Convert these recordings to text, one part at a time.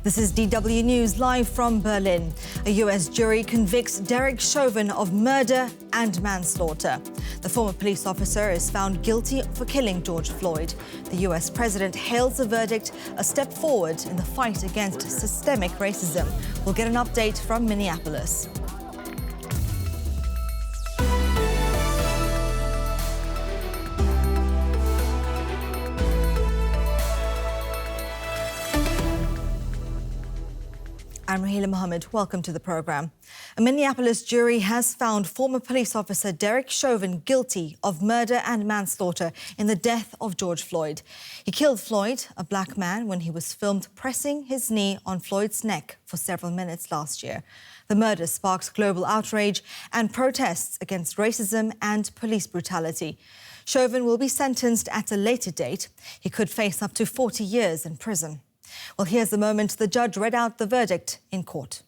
This is DW News live from Berlin. A US jury convicts Derek Chauvin of murder and manslaughter. The former police officer is found guilty for killing George Floyd. The US president hails the verdict a step forward in the fight against systemic racism. We'll get an update from Minneapolis. I'm Raheela Mahomed. Welcome to the program. A Minneapolis jury has found former police officer Derek Chauvin guilty of murder and manslaughter in the death of George Floyd. He killed Floyd, a black man, when he was filmed pressing his knee on Floyd's neck for several minutes last year. The murder sparked global outrage and protests against racism and police brutality. Chauvin will be sentenced at a later date. He could face up to 40 years in prison. Well, here's the moment the judge read out the verdict in court.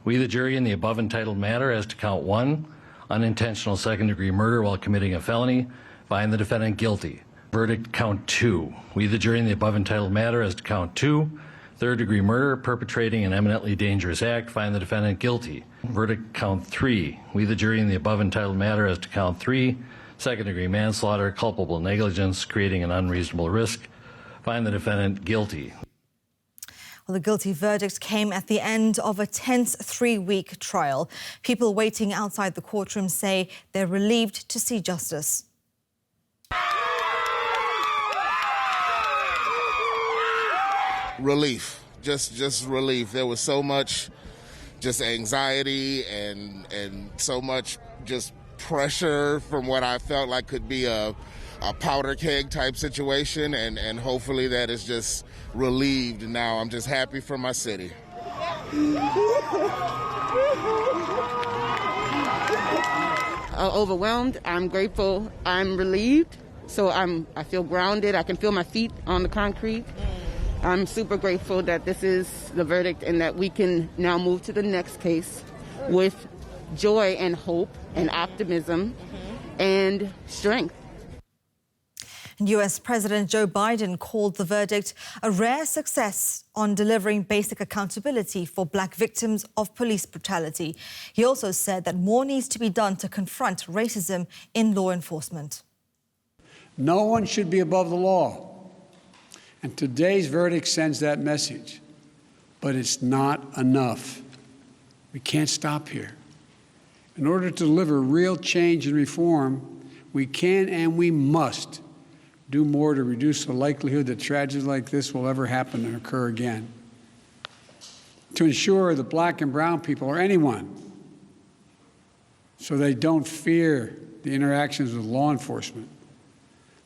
We, the jury, in the above entitled matter as to count 1, unintentional second-degree murder while committing a felony, find the defendant guilty. Verdict count 2. We, the jury, in the above entitled matter as to count 2, third-degree murder, perpetrating an eminently dangerous act, find the defendant guilty. Verdict count 3. We, the jury, in the above entitled matter as to count 3, second-degree manslaughter, culpable negligence, creating an unreasonable risk, find the defendant guilty. Well, the guilty verdict came at the end of a tense 3-week trial. People waiting outside the courtroom say they're relieved to see justice. Relief, just relief. There was so much just anxiety and so much just pressure from what I felt like could be a powder keg type situation, and hopefully that is just relieved now. I'm just happy for my city. Overwhelmed, I'm grateful, I'm relieved, so I feel grounded, I can feel my feet on the concrete. I'm super grateful that this is the verdict and that we can now move to the next case with joy and hope and optimism and strength. US President Joe Biden called the verdict a rare success on delivering basic accountability for black victims of police brutality. He also said that more needs to be done to confront racism in law enforcement. No one should be above the law. And today's verdict sends that message. But it's not enough. We can't stop here. In order to deliver real change and reform, we can and we must do more to reduce the likelihood that tragedies like this will ever happen and occur again. To ensure that black and brown people, or anyone, so they don't fear the interactions with law enforcement,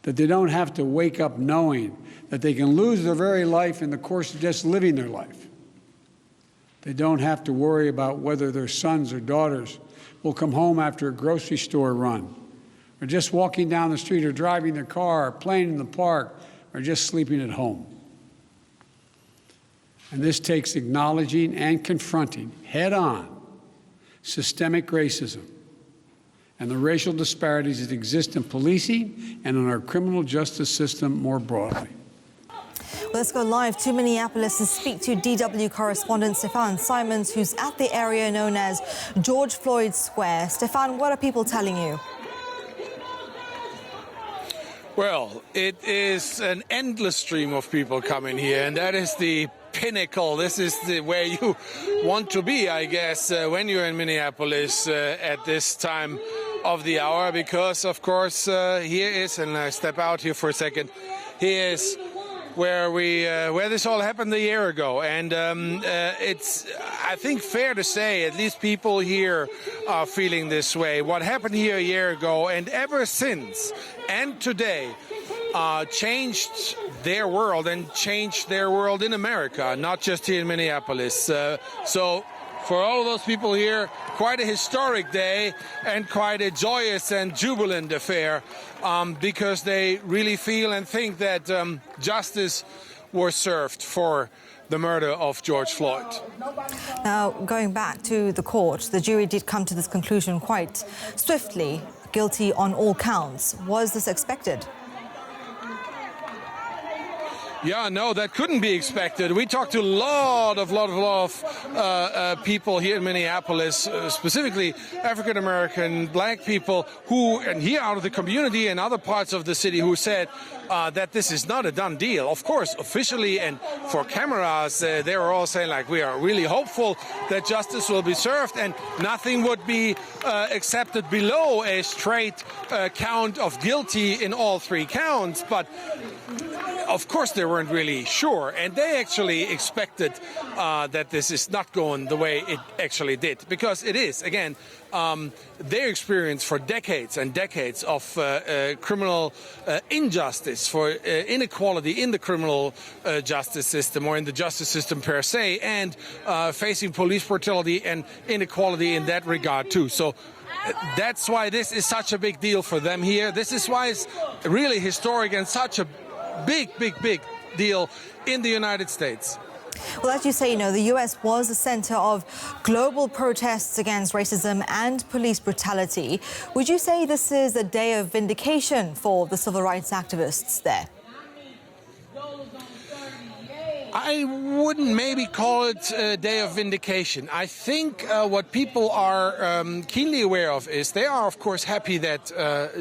that they don't have to wake up knowing that they can lose their very life in the course of just living their life. They don't have to worry about whether their sons or daughters will come home after a grocery store run, or just walking down the street, or driving their car, or playing in the park, or just sleeping at home. And this takes acknowledging and confronting head-on systemic racism and the racial disparities that exist in policing and in our criminal justice system more broadly. Well, let's go live to Minneapolis and speak to DW correspondent Stefan Simons, who's at the area known as George Floyd Square. Stefan, what are people telling you? Well, it is an endless stream of people coming here, and that is the pinnacle. This is where you want to be, I guess, when you're in Minneapolis at this time of the hour, because, of course, here is, and I step out here for a second, here is where this all happened a year ago, and it's, I think, fair to say, at least people here are feeling this way. What happened here a year ago, and ever since, and today, changed their world and changed their world in America, not just here in Minneapolis. So for all of those people here, quite a historic day and quite a joyous and jubilant affair, because they really feel and think that justice was served for the murder of George Floyd. Now, going back to the court, the jury did come to this conclusion quite swiftly, guilty on all counts. Was this expected? Yeah, no, that couldn't be expected. We talked to a lot of people here in Minneapolis, specifically African American, black people who, and here out of the community and other parts of the city, who said that this is not a done deal. Of course, officially and for cameras, they were all saying, like, we are really hopeful that justice will be served and nothing would be accepted below a straight count of guilty in all 3 counts. But of course, they weren't really sure, and they actually expected that this is not going the way it actually did, because it is, again, their experience for decades and decades of criminal injustice, for inequality in the criminal justice system or in the justice system per se, and facing police brutality and inequality in that regard too. So that's why this is such a big deal for them here. This is why it's really historic and such a big deal in the United States. Well, as you say, the U.S. was the center of global protests against racism and police brutality. Would you say this is a day of vindication for the civil rights activists there? I wouldn't maybe call it a day of vindication. I think what people are keenly aware of is they are, of course, happy that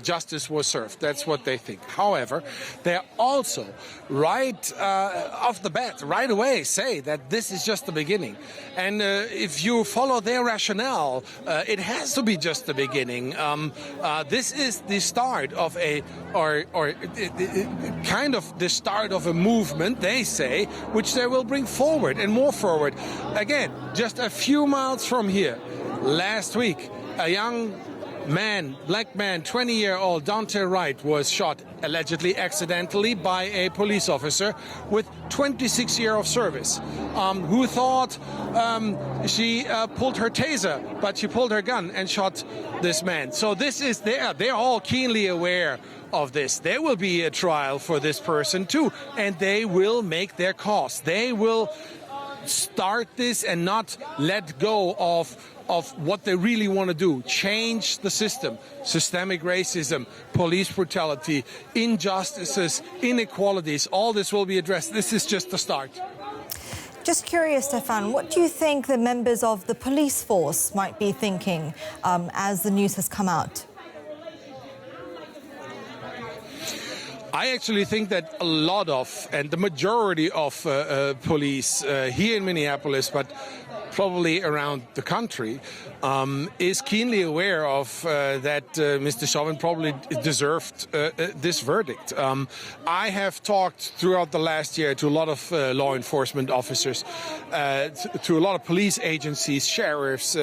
justice was served. That's what they think. However, they're also right off the bat, right away, say that this is just the beginning. And if you follow their rationale, it has to be just the beginning. This is the start of kind of the start of a movement, they say, which they will bring forward and more forward. Again, just a few miles from here, last week, a young man, black man, 20-year-old Dante Wright, was shot allegedly accidentally by a police officer with 26 years of service, who thought she pulled her taser, but she pulled her gun and shot this man. So this is they're all keenly aware of this. There will be a trial for this person too, and they will make their cause. They will start this and not let go of what they really want to do. Change the system. Systemic racism, police brutality, injustices, inequalities, all this will be addressed. This is just the start. Just curious, Stefan, what do you think the members of the police force might be thinking as the news has come out? I actually think that a lot of, and the majority of police here in Minneapolis, but probably around the country, is keenly aware of that Mr. Chauvin probably deserved this verdict. I have talked throughout the last year to a lot of law enforcement officers, to a lot of police agencies, sheriffs,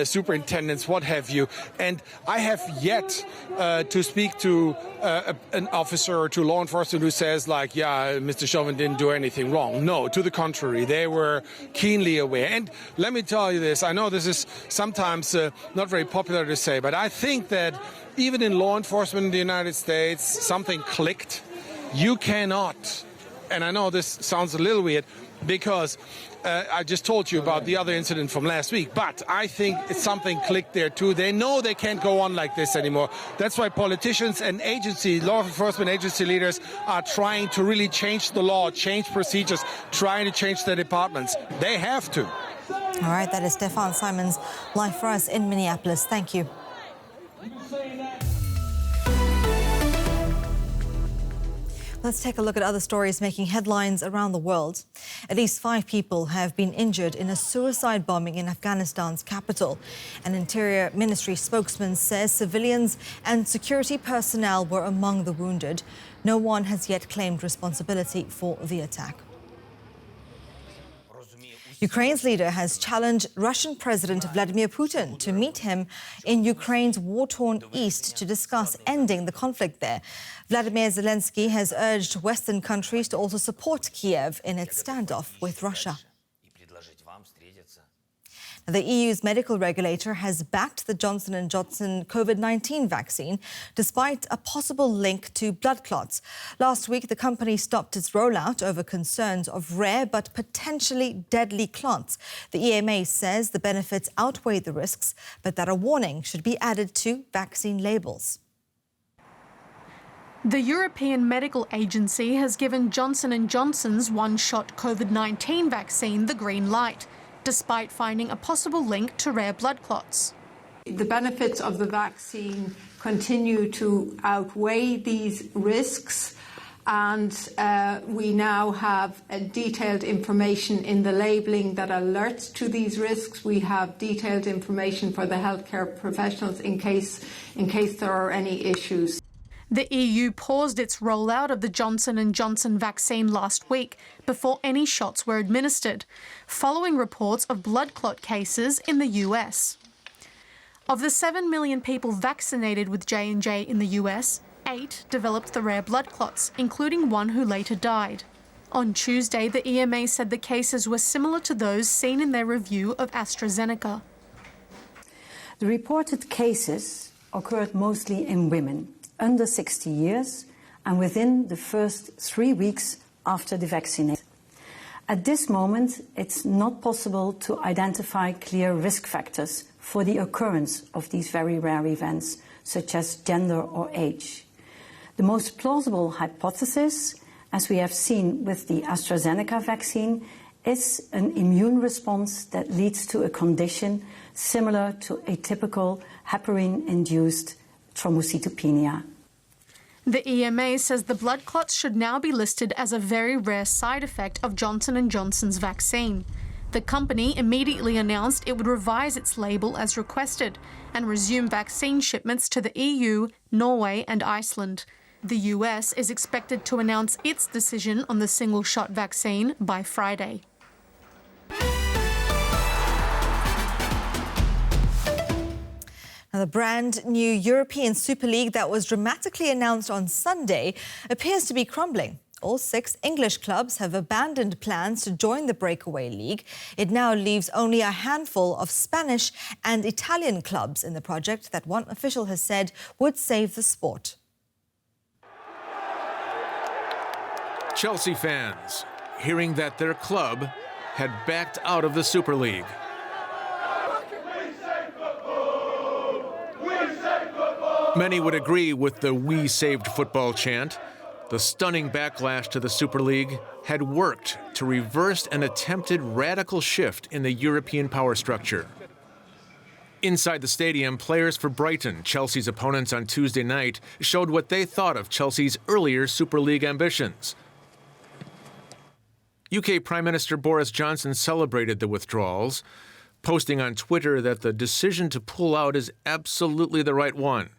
superintendents, what have you, and I have yet to speak to an officer or to law enforcement who says, like, yeah, Mr. Chauvin didn't do anything wrong. No, to the contrary, they were keenly aware. And let me tell you this, I know this is sometimes not very popular to say, but I think that even in law enforcement in the United States, something clicked. You cannot, and I know this sounds a little weird, because I just told you about the other incident from last week, but I think it's something clicked there too. They know they can't go on like this anymore. That's why politicians and law enforcement agency leaders are trying to really change the law, change procedures, trying to change their departments. They have to. All right, that is Stefan Simons, live for us in Minneapolis. Thank you. Let's take a look at other stories making headlines around the world. At least 5 people have been injured in a suicide bombing in Afghanistan's capital. An Interior Ministry spokesman says civilians and security personnel were among the wounded. No one has yet claimed responsibility for the attack. Ukraine's leader has challenged Russian President Vladimir Putin to meet him in Ukraine's war-torn east to discuss ending the conflict there. Vladimir Zelensky has urged Western countries to also support Kiev in its standoff with Russia. The EU's medical regulator has backed the Johnson & Johnson COVID-19 vaccine despite a possible link to blood clots. Last week, the company stopped its rollout over concerns of rare but potentially deadly clots. The EMA says the benefits outweigh the risks, but that a warning should be added to vaccine labels. The European Medical Agency has given Johnson & Johnson's one-shot COVID-19 vaccine the green light, despite finding a possible link to rare blood clots. The benefits of the vaccine continue to outweigh these risks, and we now have detailed information in the labelling that alerts to these risks. We have detailed information for the healthcare professionals in case there are any issues. The EU paused its rollout of the Johnson & Johnson vaccine last week before any shots were administered, following reports of blood clot cases in the US. Of the 7 million people vaccinated with J&J in the US, 8 developed the rare blood clots, including one who later died. On Tuesday, the EMA said the cases were similar to those seen in their review of AstraZeneca. The reported cases occurred mostly in women under 60 years and within the first 3 weeks after the vaccination. At this moment, it's not possible to identify clear risk factors for the occurrence of these very rare events, such as gender or age. The most plausible hypothesis, as we have seen with the AstraZeneca vaccine, is an immune response that leads to a condition similar to a typical heparin-induced thrombocytopenia. The EMA says the blood clots should now be listed as a very rare side effect of Johnson & Johnson's vaccine. The company immediately announced it would revise its label as requested and resume vaccine shipments to the EU, Norway and Iceland. The US is expected to announce its decision on the single-shot vaccine by Friday. Now, the brand new European Super League that was dramatically announced on Sunday appears to be crumbling. All 6 English clubs have abandoned plans to join the breakaway league. It now leaves only a handful of Spanish and Italian clubs in the project that one official has said would save the sport. Chelsea fans hearing that their club had backed out of the Super League. Many would agree with the "We saved football" chant. The stunning backlash to the Super League had worked to reverse an attempted radical shift in the European power structure. Inside the stadium, players for Brighton, Chelsea's opponents on Tuesday night, showed what they thought of Chelsea's earlier Super League ambitions. UK Prime Minister Boris Johnson celebrated the withdrawals, posting on Twitter that the decision to pull out is absolutely the right one.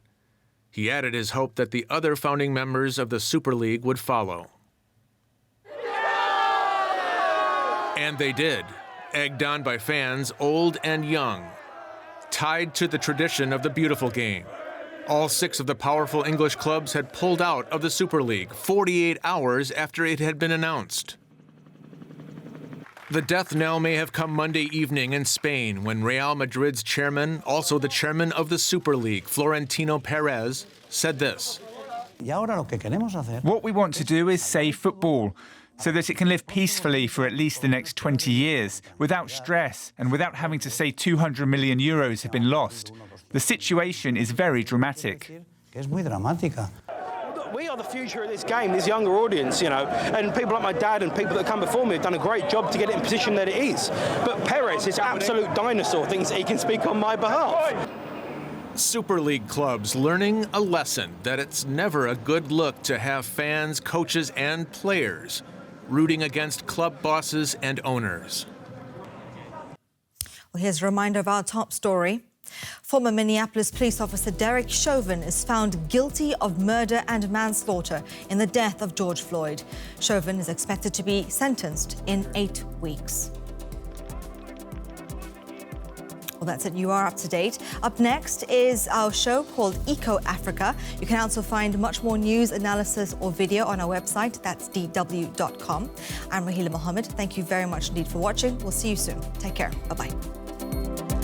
He added his hope that the other founding members of the Super League would follow. And they did, egged on by fans old and young, tied to the tradition of the beautiful game. All 6 of the powerful English clubs had pulled out of the Super League 48 hours after it had been announced. The death knell may have come Monday evening in Spain when Real Madrid's chairman, also the chairman of the Super League, Florentino Perez, said this. What we want to do is save football so that it can live peacefully for at least the next 20 years, without stress and without having to say 200 million euros have been lost. The situation is very dramatic. We are the future of this game, this younger audience, and people like my dad and people that come before me have done a great job to get it in position that it is. But Perez, this absolute dinosaur, thinks that he can speak on my behalf. Super League clubs learning a lesson that it's never a good look to have fans, coaches, and players rooting against club bosses and owners. Well, here's a reminder of our top story. Former Minneapolis Police officer Derek Chauvin is found guilty of murder and manslaughter in the death of George Floyd. Chauvin is expected to be sentenced in 8 weeks. Well, that's it. You are up to date. Up next is our show called Eco Africa. You can also find much more news, analysis or video on our website. That's dw.com. I'm Raheela Mahomed. Thank you very much indeed for watching. We'll see you soon. Take care. Bye-bye.